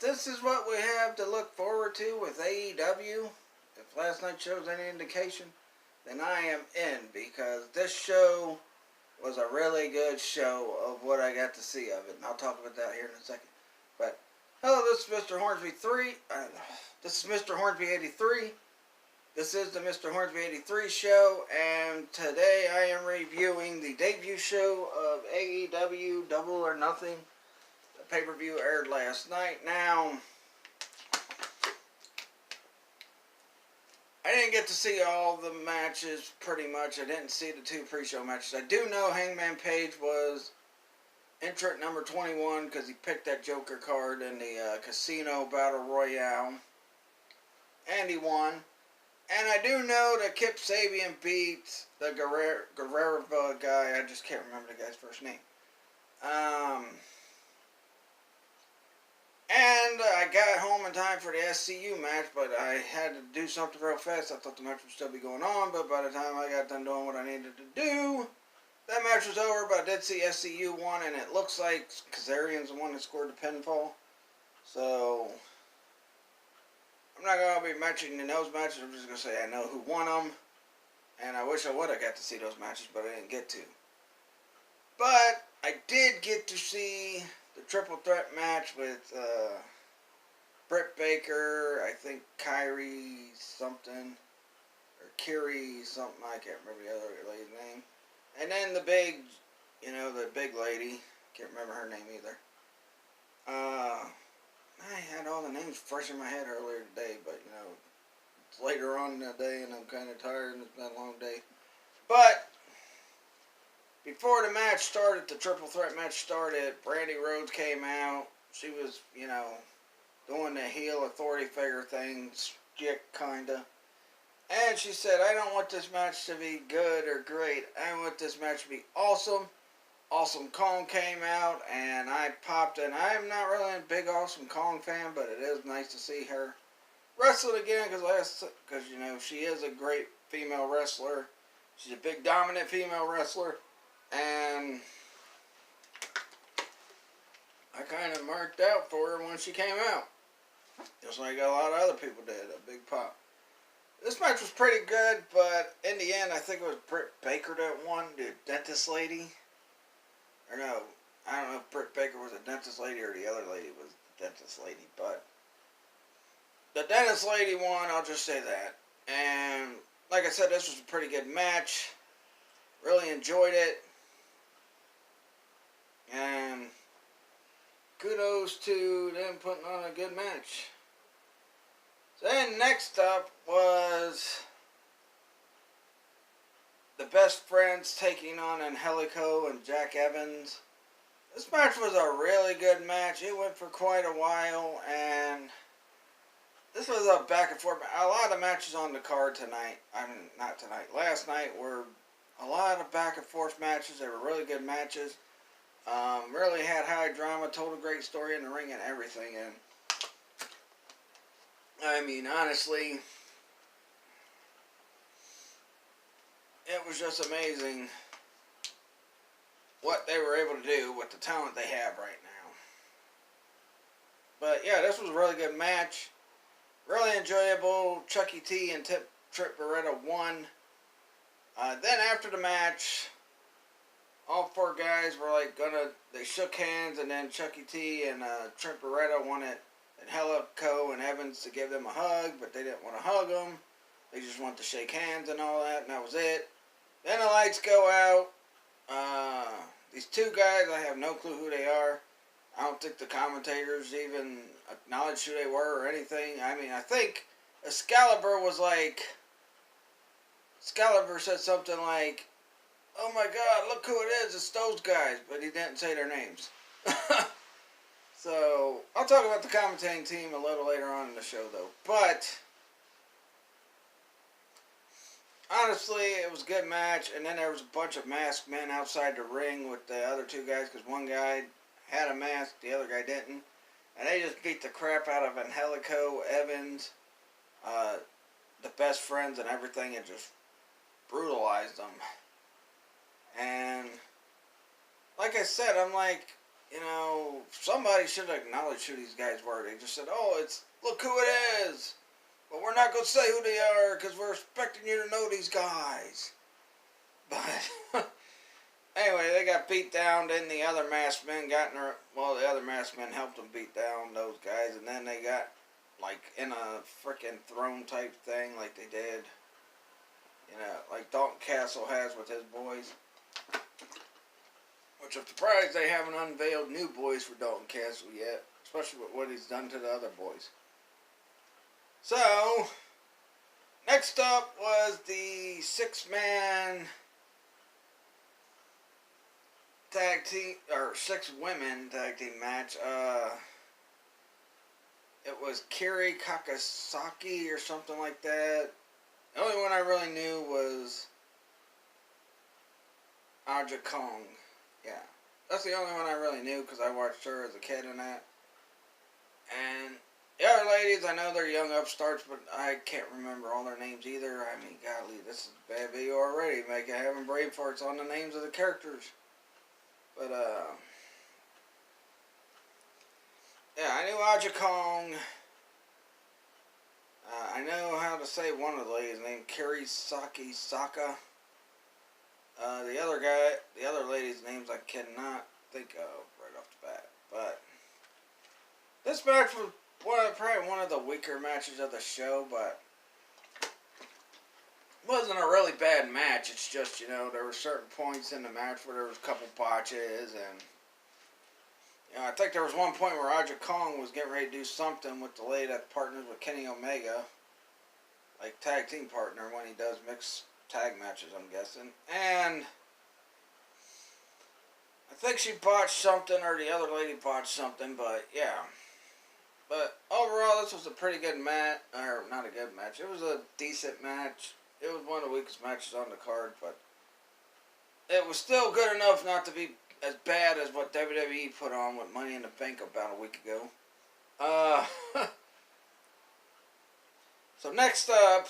this is what we have to look forward to with AEW, if last night shows any indication, then I am in, because this show was a really good show of what I got to see of it, and I'll talk about that here in a second. But hello, this is Mr. Hornsby 3. This is Mr. Hornsby 83. This is the Mr. Hornsby 83 show, and today I am reviewing the debut show of AEW Double or Nothing. The pay-per-view aired last night. Now, I didn't get to see all the matches, pretty much. I didn't see the two pre-show matches. I do know Hangman Page was entrant number 21 because he picked that Joker card in the Casino Battle Royale. And he won. And I do know that Kip Sabian beat the Guerrero guy. I just can't remember the guy's first name. And I got home in time for the SCU match, but I had to do something real fast. I thought the match would still be going on, but by the time I got done doing what I needed to do, that match was over. But I did see SCU won, and it looks like Kazarian's the one that scored the pinfall. So I'm not going to be mentioning those matches. I'm just going to say I know who won them. And I wish I would have got to see those matches, but I didn't get to. But I did get to see the triple threat match with Britt Baker, I think Kyrie something, or Kiri something, I can't remember the other lady's name. And then the big, the big lady, can't remember her name either. I had all the names fresh in my head earlier today, but, it's later on in the day and I'm kind of tired and it's been a long day. But before the match started, the triple threat match started, Brandy Rhodes came out. She was, doing the heel authority figure thing, kinda. And she said, I don't want this match to be good or great. I want this match to be awesome. Awesome Kong came out, and I popped in. I'm not really a big Awesome Kong fan, but it is nice to see her wrestle again, because she is a great female wrestler. She's a big, dominant female wrestler. And I kind of marked out for her when she came out. Just like a lot of other people did. A big pop. This match was pretty good, but in the end, I think it was Britt Baker that won, the dentist lady. Or no, I don't know if Britt Baker was a dentist lady or the other lady was the dentist lady. But the dentist lady won, I'll just say that. And like I said, this was a pretty good match. Really enjoyed it. And kudos to them putting on a good match. So then next up was the Best Friends taking on Angelico and Jack Evans. This match was a really good match. It went for quite a while, and this was a back and forth. A lot of matches on the card tonight. Not tonight. Last night were a lot of back and forth matches. They were really good matches. Really had high drama, told a great story in the ring and everything. And I mean, honestly, it was just amazing what they were able to do with the talent they have right now. But yeah, this was a really good match. Really enjoyable. Chucky T and Trip Beretta won. Then after the match, all four guys were they shook hands, and then Chucky T and Trent Beretta wanted Angelico and Evans to give them a hug, but they didn't want to hug them. They just wanted to shake hands and all that, and that was it. Then the lights go out. These two guys, I have no clue who they are. I don't think the commentators even acknowledged who they were or anything. I mean, I think Excalibur said something like, oh my God, look who it is, it's those guys, but he didn't say their names. So, I'll talk about the commentating team a little later on in the show, though. But honestly, it was a good match, and then there was a bunch of masked men outside the ring with the other two guys, because one guy had a mask, the other guy didn't. And they just beat the crap out of Angelico, Evans, the Best Friends, and everything, and just brutalized them. And like I said, I'm like, you know, somebody should have acknowledged who these guys were. They just said, oh, look who it is. But we're not going to say who they are because we're expecting you to know these guys. But anyway, they got beat down. Then the other masked men the other masked men helped them beat down those guys. And then they got, like, in a freaking throne type thing like they did. You know, like Dalton Castle has with his boys. Which I'm surprised they haven't unveiled new boys for Dalton Castle yet. Especially with what he's done to the other boys. So, next up was the 6-man tag team, or 6-women tag team match. It was Kiri Kakasaki or something like that. The only one I really knew was Aja Kong. Yeah. That's the only one I really knew because I watched her as a kid in that. And the other ladies, I know they're young upstarts, but I can't remember all their names either. I mean, golly, this is a bad video already. Having brain farts on the names of the characters. But, yeah, I knew Aja Kong. I know how to say one of the ladies' name, Kirisaki Saka. The other lady's names I cannot think of right off the bat. But this match was probably one of the weaker matches of the show, but it wasn't a really bad match. It's just, you know, there were certain points in the match where there was a couple botches, and you know, I think there was one point where Aja Kong was getting ready to do something with the lady that partners with Kenny Omega, like tag team partner when he does mixed tag matches, I'm guessing. And I think she botched something, or the other lady botched something, but yeah. But overall, this was a pretty good match, or not a good match. It was a decent match. It was one of the weakest matches on the card, but it was still good enough not to be as bad as what WWE put on with Money in the Bank about a week ago. So next up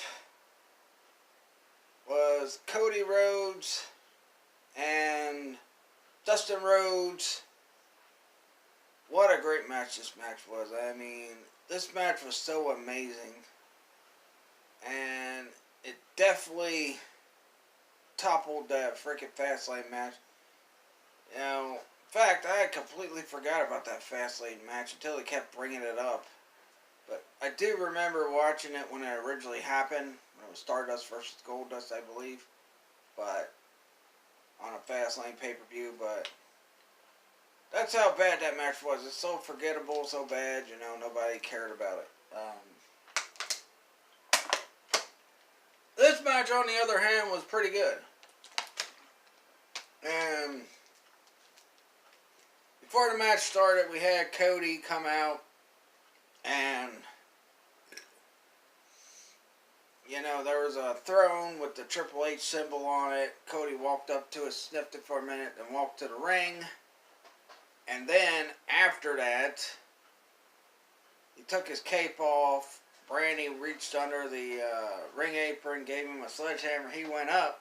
was Cody Rhodes and Dustin Rhodes. What a great match this match was. I mean, this match was so amazing. And it definitely toppled that freaking Fastlane match. You know, in fact, I had completely forgot about that Fastlane match until they kept bringing it up. But I do remember watching it when it originally happened. When it was Stardust versus Goldust, I believe. But on a Fastlane pay-per-view, but that's how bad that match was. It's so forgettable, so bad, you know, nobody cared about it. This match, on the other hand, was pretty good. And before the match started, we had Cody come out and, you know, there was a throne with the Triple H symbol on it. Cody walked up to it, sniffed it for a minute, then walked to the ring. And then, after that, he took his cape off. Brandy reached under the ring apron, gave him a sledgehammer. He went up,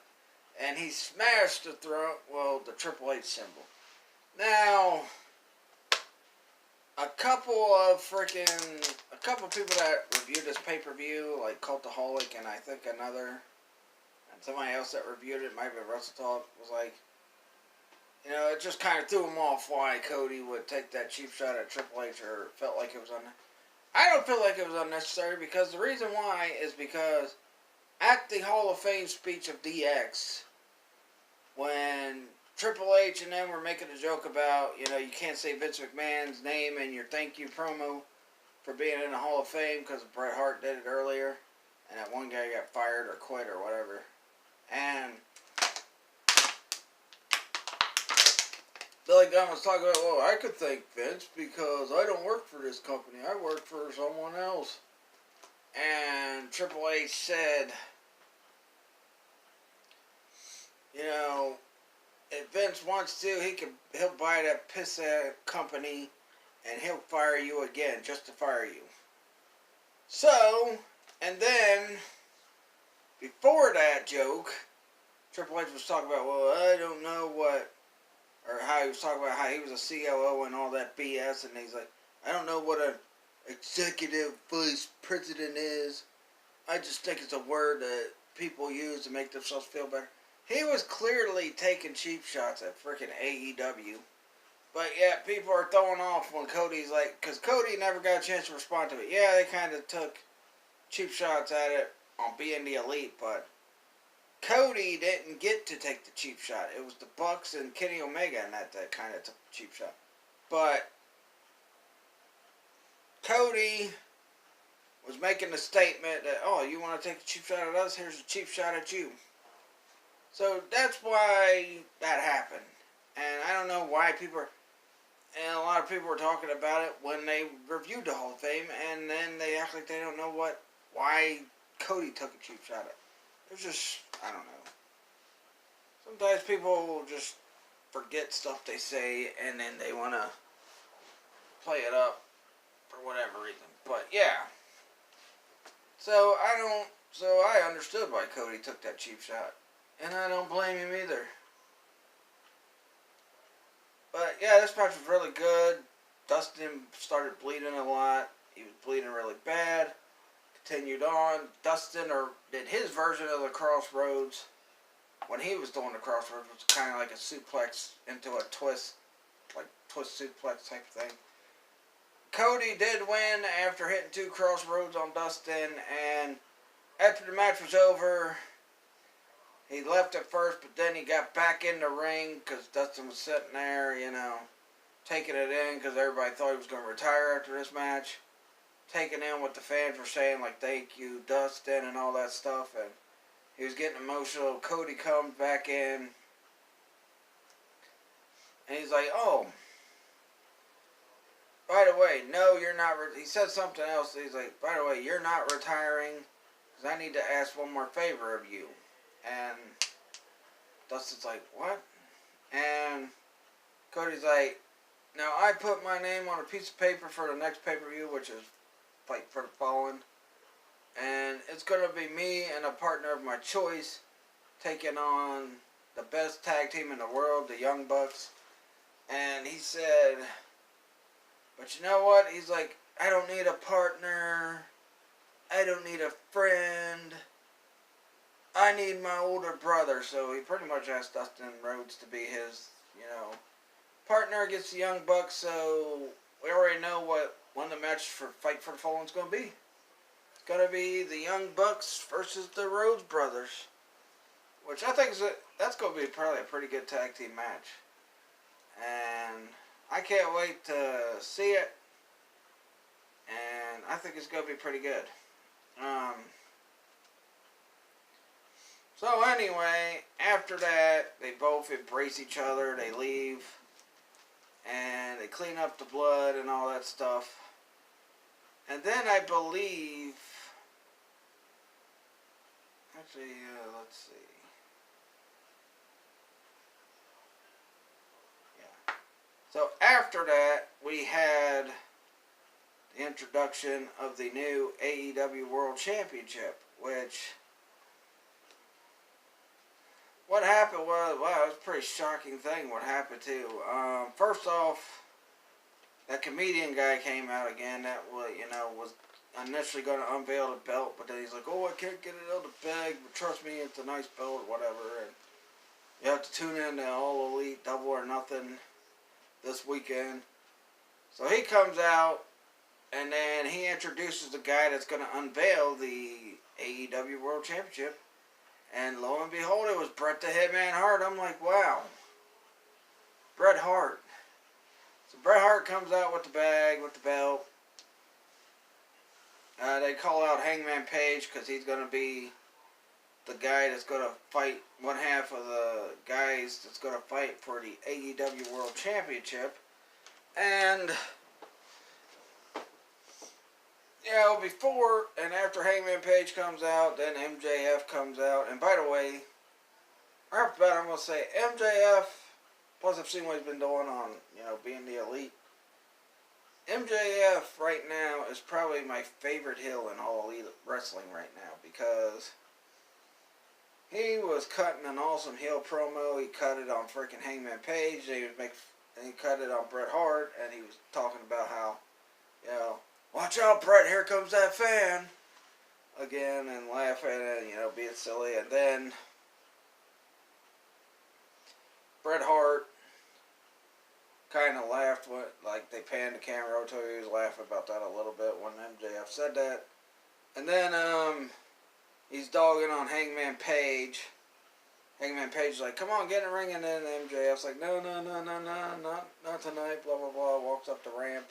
and he smashed the throne, well, the Triple H symbol. Now, a couple people that reviewed this pay-per-view, like Cultaholic and I think another, and somebody else that reviewed it, might have been Russell Talk, was like, you know, it just kind of threw him off why Cody would take that cheap shot at Triple H, or felt like it was I don't feel like it was unnecessary, because the reason why is because at the Hall of Fame speech of DX, when Triple H and them were making a joke about, you know, you can't say Vince McMahon's name in your thank you promo for being in the Hall of Fame because Bret Hart did it earlier, and that one guy got fired or quit or whatever. And Billy Gunn was talking about, well, I could thank Vince because I don't work for this company. I work for someone else. And Triple H said, you know, if Vince wants to, he'll buy that piss-ass company and he'll fire you again just to fire you. So, and then, before that joke, Triple H was talking about, well, I don't know what or how he was talking about how he was a COO and all that BS, and he's like, I don't know what an executive vice president is. I just think it's a word that people use to make themselves feel better. He was clearly taking cheap shots at freaking AEW. But yeah, people are throwing off when Cody's like, because Cody never got a chance to respond to it. Yeah, they kind of took cheap shots at it on being the elite, but Cody didn't get to take the cheap shot. It was the Bucks and Kenny Omega and that kind of took the cheap shot. But Cody was making a statement that, oh, you want to take a cheap shot at us? Here's a cheap shot at you. So that's why that happened. And I don't know why people are, and a lot of people were talking about it when they reviewed the Hall of Fame, and then they act like they don't know why Cody took a cheap shot at it. It's just, I don't know. Sometimes people will just forget stuff they say, and then they want to play it up for whatever reason. But yeah. So I understood why Cody took that cheap shot. And I don't blame him either. But yeah, this match was really good. Dustin started bleeding a lot. He was bleeding really bad. Continued on. Dustin did his version of the Crossroads. When he was doing the Crossroads, it was kind of like a suplex into a twist. Like twist suplex type of thing. Cody did win after hitting 2 Crossroads on Dustin. And after the match was over, he left at first, but then he got back in the ring because Dustin was sitting there, taking it in because everybody thought he was going to retire after this match. Taking in what the fans were saying, like, thank you, Dustin, and all that stuff. And he was getting emotional. Cody comes back in. And he's like, oh, by the way, no, you're not. He said something else. He's like, by the way, you're not retiring because I need to ask one more favor of you. And Dustin's like, what? And Cody's like, now I put my name on a piece of paper for the next pay-per-view, which is Fight for the Fallen. And it's going to be me and a partner of my choice taking on the best tag team in the world, the Young Bucks. And he said, but you know what? He's like, I don't need a partner. I don't need a friend. I need my older brother. So he pretty much asked Dustin Rhodes to be his, partner against the Young Bucks. So we already know when the match for Fight for the Fallen is going to be. It's going to be the Young Bucks versus the Rhodes brothers. Which I think that's going to be probably a pretty good tag team match. And I can't wait to see it. And I think it's going to be pretty good. So anyway, after that, they both embrace each other, they leave, and they clean up the blood and all that stuff. And then I believe, actually, let's see. Yeah. So after that, we had the introduction of the new AEW World Championship, which, what happened was, wow, it was a pretty shocking thing what happened too. First off, that comedian guy came out again that was initially going to unveil the belt, but then he's like, oh, I can't get it out of the bag, but trust me, it's a nice belt or whatever, and you have to tune in to All Elite Double or Nothing this weekend. So he comes out, and then he introduces the guy that's going to unveil the AEW World Championship. And lo and behold, it was Bret the Hitman Hart. I'm like, wow. Bret Hart. So Bret Hart comes out with the bag, with the belt. They call out Hangman Page because he's going to be the guy that's going to fight, one half of the guys that's going to fight for the AEW World Championship. And before and after Hangman Page comes out, then MJF comes out. And by the way, right off the bat, I'm going to say MJF, plus I've seen what he's been doing on, being the Elite. MJF right now is probably my favorite heel in all Elite Wrestling right now because he was cutting an awesome heel promo. He cut it on freaking Hangman Page. And he cut it on Bret Hart, and he was talking about how, watch out, Bret, here comes that fan. Again, and laughing and, being silly. And then Bret Hart kind of laughed when, they panned the camera over to him. He was laughing about that a little bit when MJF said that. And then, he's dogging on Hangman Page. Hangman Page is like, come on, get in the ring. And then MJF's like, no, not tonight, blah, blah, blah. Walks up the ramp.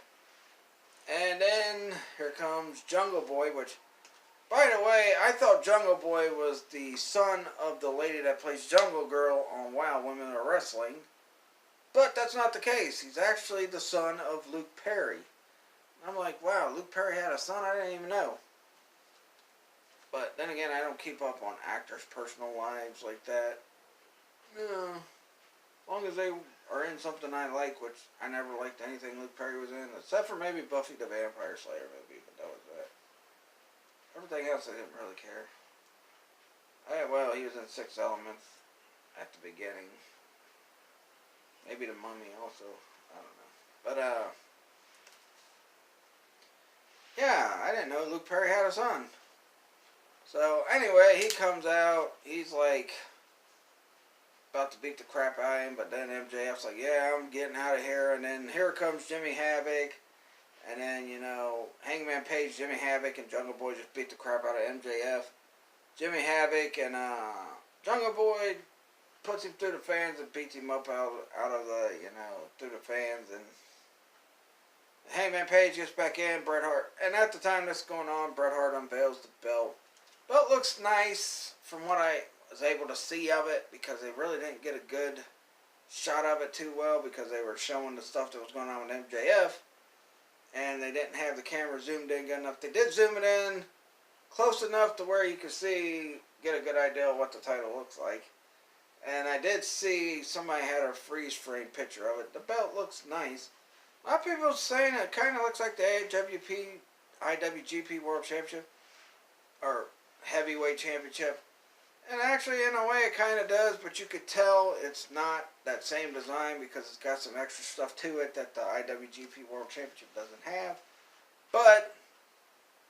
And then here comes Jungle Boy, which, by the way, I thought Jungle Boy was the son of the lady that plays Jungle Girl on WoW, Women Are Wrestling. But that's not the case. He's actually the son of Luke Perry. I'm like, wow, Luke Perry had a son? I didn't even know. But then again, I don't keep up on actors' personal lives like that. No. As long as they are in something I like, which I never liked anything Luke Perry was in, except for maybe Buffy the Vampire Slayer movie, but that was that. Everything else I didn't really care. Well, he was in Six Elements at the beginning. Maybe The Mummy also. I don't know. But, yeah, I didn't know Luke Perry had a son. So, anyway, he comes out. He's like about to beat the crap out of him, but then MJF's like, yeah, I'm getting out of here. And then here comes Jimmy Havoc. And then, Hangman Page, Jimmy Havoc, and Jungle Boy just beat the crap out of MJF. Jimmy Havoc and Jungle Boy puts him through the fans and beats him up out of the, through the fans. And Hangman Page gets back in, Bret Hart. And at the time this is going on, Bret Hart unveils the belt. Belt looks nice from what I was able to see of it, because they really didn't get a good shot of it too well, because they were showing the stuff that was going on with MJF. And they didn't have the camera zoomed in good enough. They did zoom it in close enough to where you could get a good idea of what the title looks like. And I did see somebody had a freeze frame picture of it. The belt looks nice. A lot of people are saying it kind of looks like the IWGP World Championship, or Heavyweight Championship. And actually, in a way, it kind of does, but you could tell it's not that same design, because it's got some extra stuff to it that the IWGP World Championship doesn't have. But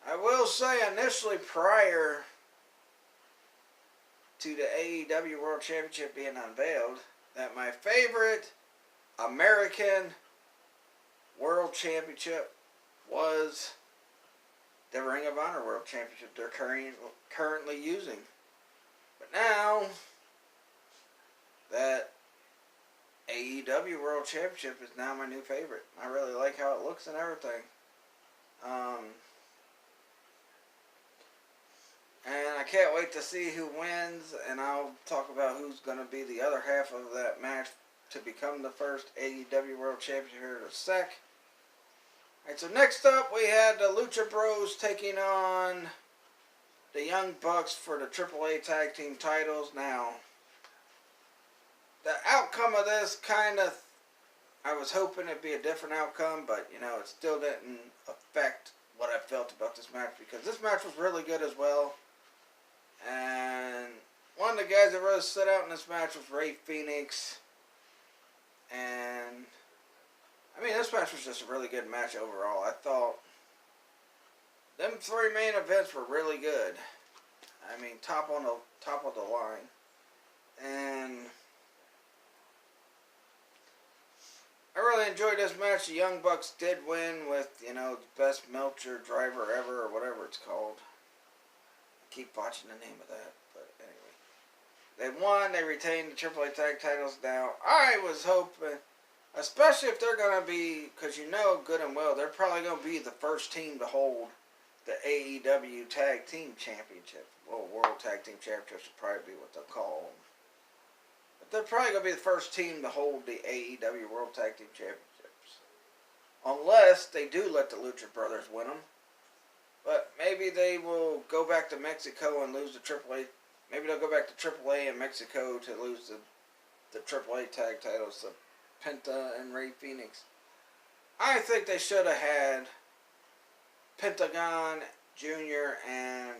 I will say, initially, prior to the AEW World Championship being unveiled, that my favorite American World Championship was the Ring of Honor World Championship they're currently using. But now that AEW World Championship is now my new favorite. I really like how it looks and everything. And I can't wait to see who wins, and I'll talk about who's going to be the other half of that match to become the first AEW World Champion here in a sec. Alright, so next up we had the Lucha Bros taking on the Young Bucks for the AAA Tag Team titles. Now, the outcome of this I was hoping it'd be a different outcome, but, it still didn't affect what I felt about this match, because this match was really good as well. And one of the guys that really stood out in this match was Rey Fenix. And, this match was just a really good match overall. I thought them three main events were really good. Top of the line. And I really enjoyed this match. The Young Bucks did win with, the best Meltzer driver ever, or whatever it's called. I keep botching the name of that, but anyway. They won, they retained the AAA Tag Titles. Now, I was hoping, especially if they're going to be, because good and well, they're probably going to be the first team to hold the AEW Tag Team Championship. Well, World Tag Team Championships will probably be what they'll call them. But they're probably going to be the first team to hold the AEW World Tag Team Championships. Unless they do let the Lucha Brothers win them. But maybe they will go back to Mexico and lose the AAA. Maybe they'll go back to AAA in Mexico to lose the AAA tag titles to Penta and Rey Fenix. I think they should have had Pentagon Jr. and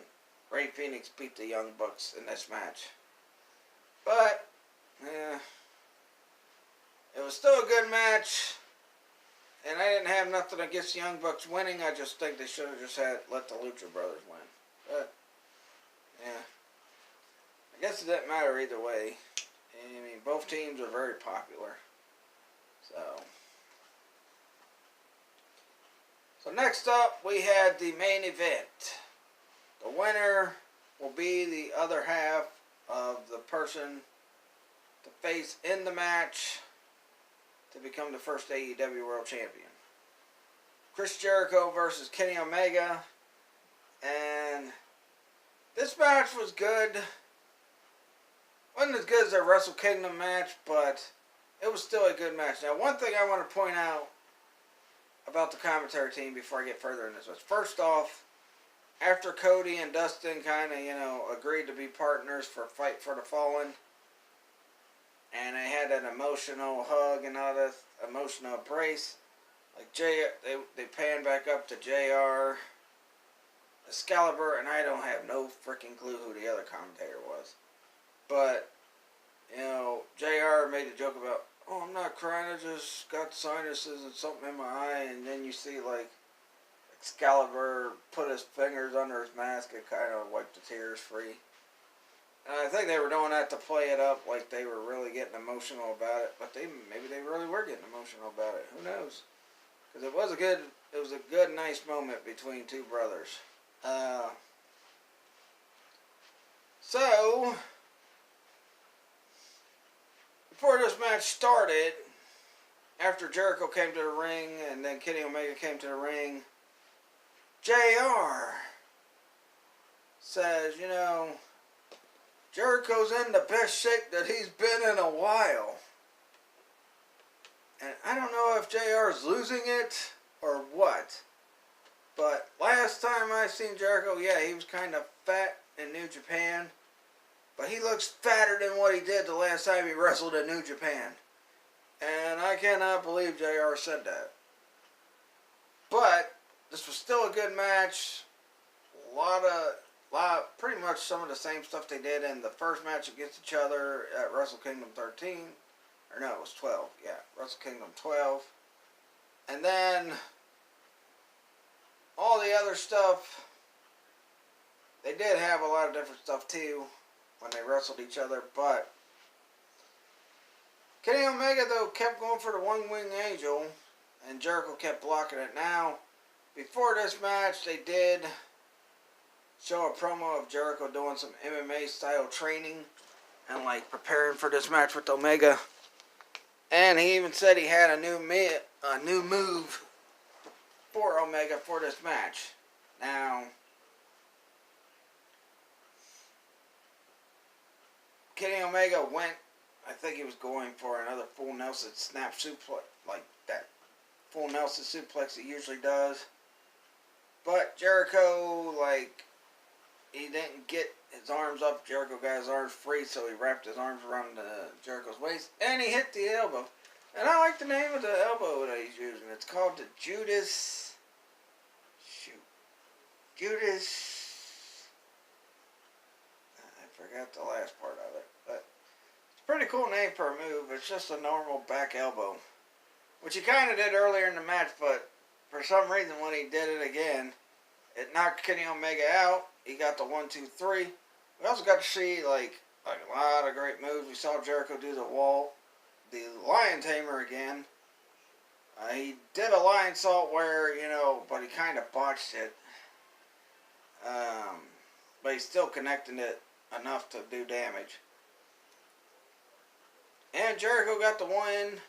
Rey Fenix beat the Young Bucks in this match. But, yeah, it was still a good match. And I didn't have nothing against the Young Bucks winning. I just think they should have just let the Lucha Brothers win. But, yeah. I guess it didn't matter either way. I mean, both teams are very popular. So next up, we had the main event. The winner will be the other half of the person to face in the match to become the first AEW World Champion. Chris Jericho versus Kenny Omega. And this match was good. Wasn't as good as their Wrestle Kingdom match, but it was still a good match. Now, one thing I want to point out about the commentary team before I get further in this was, first off, after Cody and Dustin kind of, agreed to be partners for Fight for the Fallen, and they had an emotional hug and all this emotional embrace, like they panned back up to JR, Excalibur, and I don't have no freaking clue who the other commentator was. But, JR made a joke about, oh, I'm not crying, I just got sinuses and something in my eye, and then you see, Excalibur put his fingers under his mask and kind of wiped the tears free. And I think they were doing that to play it up like they were really getting emotional about it, but maybe they really were getting emotional about it. Who knows? Because it was a good, nice moment between two brothers. So, before this match started, after Jericho came to the ring and then Kenny Omega came to the ring, JR says, Jericho's in the best shape that he's been in a while. And I don't know if JR's losing it or what. But last time I seen Jericho, yeah, he was kind of fat in New Japan. But he looks fatter than what he did the last time he wrestled in New Japan. And I cannot believe JR said that. But this was still a good match. Pretty much some of the same stuff they did in the first match against each other at Wrestle Kingdom 13. Or no, it was 12. Yeah, Wrestle Kingdom 12. And then all the other stuff, they did have a lot of different stuff too when they wrestled each other. But Kenny Omega, though, kept going for the one-wing angel, and Jericho kept blocking it. Now, before this match, they did show a promo of Jericho doing some MMA-style training and, preparing for this match with Omega. And he even said he had a new move for Omega for this match. Now, Kenny Omega went, I think he was going for another full Nelson snap suplex, like that full Nelson suplex he usually does. But Jericho, he didn't get his arms up. Jericho got his arms free, so he wrapped his arms around Jericho's waist, and he hit the elbow. And I like the name of the elbow that he's using. It's called the Judas. I forgot the last part of it, but it's a pretty cool name for a move. It's just a normal back elbow, which he kind of did earlier in the match, but for some reason when he did it again, it knocked Kenny Omega out. He got the 1, 2, 3. We also got to see a lot of great moves. We saw Jericho do the Lion Tamer again. He did a lion salt where, but he kind of botched it. But he's still connecting it enough to do damage. And Jericho got the win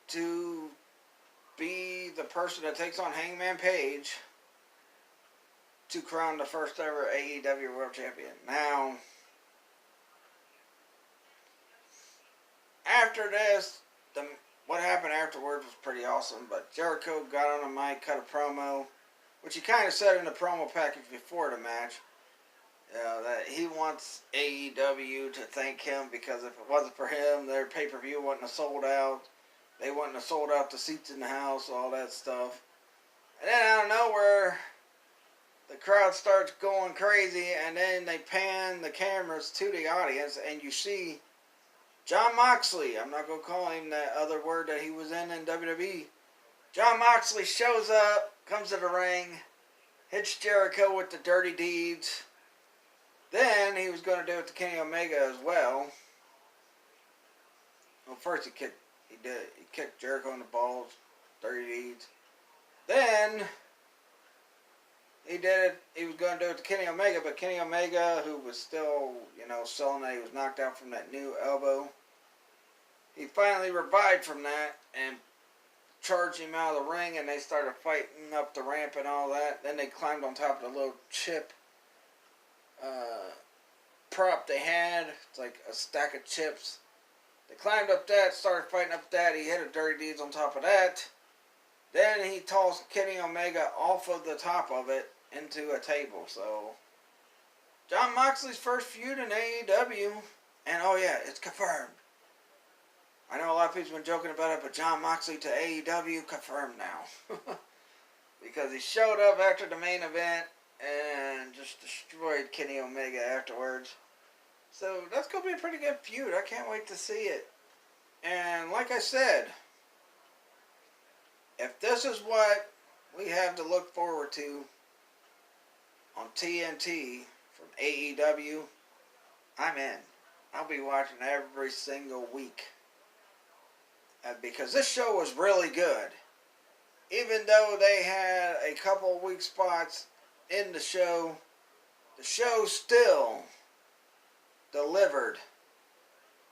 to be the person that takes on Hangman Page to crown the first ever AEW World Champion. Now, after this, what happened afterwards was pretty awesome, but Jericho got on the mic, cut a promo, which he kind of said in the promo package before the match, that he wants AEW to thank him because if it wasn't for him, their pay-per-view wouldn't have sold out. They wouldn't have sold out the seats in the house, all that stuff. And then out of nowhere, the crowd starts going crazy, and then they pan the cameras to the audience, and you see Jon Moxley. I'm not going to call him that other word that he was in WWE. Jon Moxley shows up, comes to the ring, hits Jericho with the dirty deeds. Then he was going to do it to Kenny Omega as well. Well, first he kicked Jericho in the balls, dirty deeds. Then he was going to do it to Kenny Omega, but Kenny Omega, who was still, selling that he was knocked out from that new elbow, he finally revived from that and charged him out of the ring, and they started fighting up the ramp and all that. Then they climbed on top of the little chip prop they had. It's like a stack of chips. They climbed up that, started fighting up that. He hit a dirty deeds on top of that. Then he tossed Kenny Omega off of the top of it into a table. So, Jon Moxley's first feud in AEW. And oh yeah, it's confirmed. I know a lot of people have been joking about it, but Jon Moxley to AEW, confirmed now. Because he showed up after the main event and just destroyed Kenny Omega afterwards. So that's going to be a pretty good feud. I can't wait to see it. And like I said, if this is what we have to look forward to on TNT from AEW, I'm in. I'll be watching every single week. Because this show was really good. Even though they had a couple of weak spots in the show still delivered.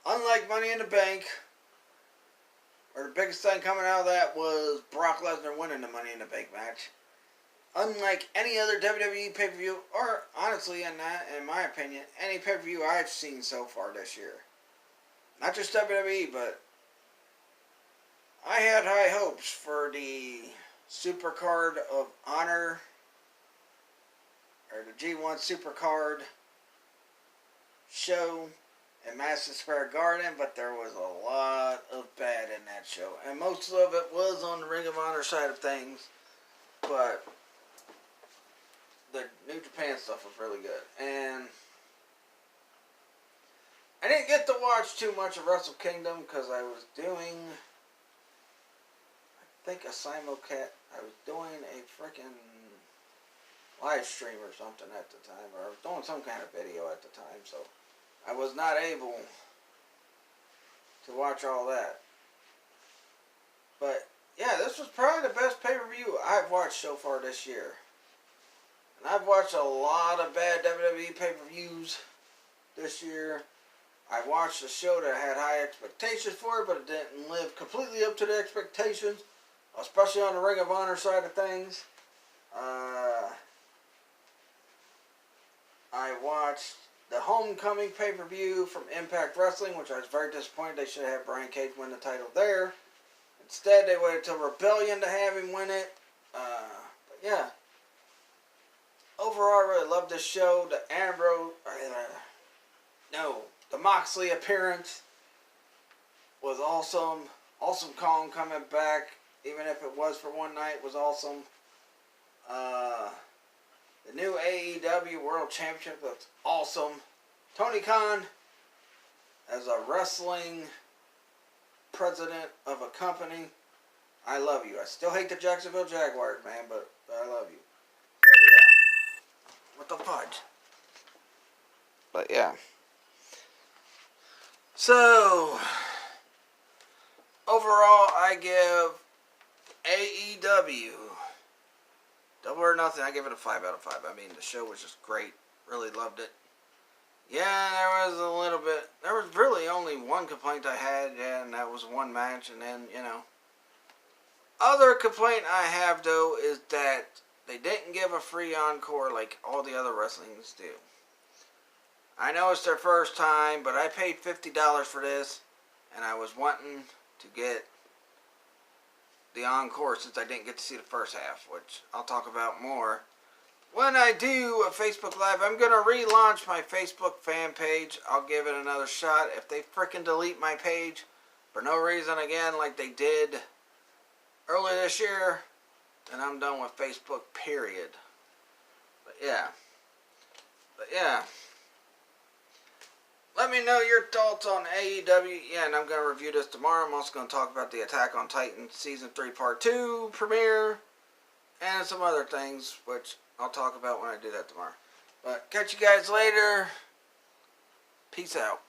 Unlike Money in the Bank, where the biggest thing coming out of that was Brock Lesnar winning the Money in the Bank match. Unlike any other WWE pay-per-view, or honestly, in my opinion, any pay-per-view I've seen so far this year. Not just WWE, but I had high hopes for the Supercard of Honor, or the G1 Supercard show in Madison Square Garden, but there was a lot of bad in that show. And most of it was on the Ring of Honor side of things, but the New Japan stuff was really good. And I didn't get to watch too much of Wrestle Kingdom because I was doing, I think, a simulcast. I was doing a freaking live stream or something at the time, or I was doing some kind of video at the time, so I was not able to watch all that. But yeah, this was probably the best pay-per-view I've watched so far this year. And I've watched a lot of bad WWE pay-per-views this year. I watched a show that I had high expectations for, but it didn't live completely up to the expectations, especially on the Ring of Honor side of things. I watched the Homecoming pay-per-view from Impact Wrestling, which I was very disappointed. They should have had Brian Cage win the title there. Instead, they waited till Rebellion to have him win it. But yeah. Overall, I really loved this show. The Moxley appearance was awesome. Awesome Kong coming back, even if it was for one night, was awesome. The new AEW World Championship looks awesome. Tony Khan, as a wrestling president of a company, I love you. I still hate the Jacksonville Jaguars, man, but I love you. So, yeah. What the fudge? But yeah. So, overall, I give AEW Double or Nothing. I give it a 5 out of 5. I mean, the show was just great. Really loved it. Yeah, there was a little bit. There was really only one complaint I had, and that was one match, and then, Other complaint I have, though, is that they didn't give a free encore like all the other wrestlings do. I know it's their first time, but I paid $50 for this, and I was wanting to get the encore since I didn't get to see the first half, which I'll talk about more when I do a Facebook Live. I'm going to relaunch my Facebook fan page. I'll give it another shot. If they frickin' delete my page for no reason again like they did earlier this year, then I'm done with Facebook, period. But yeah. Let me know your thoughts on AEW. Yeah, and I'm going to review this tomorrow. I'm also going to talk about the Attack on Titan Season 3 Part 2 premiere. And some other things, which I'll talk about when I do that tomorrow. But catch you guys later. Peace out.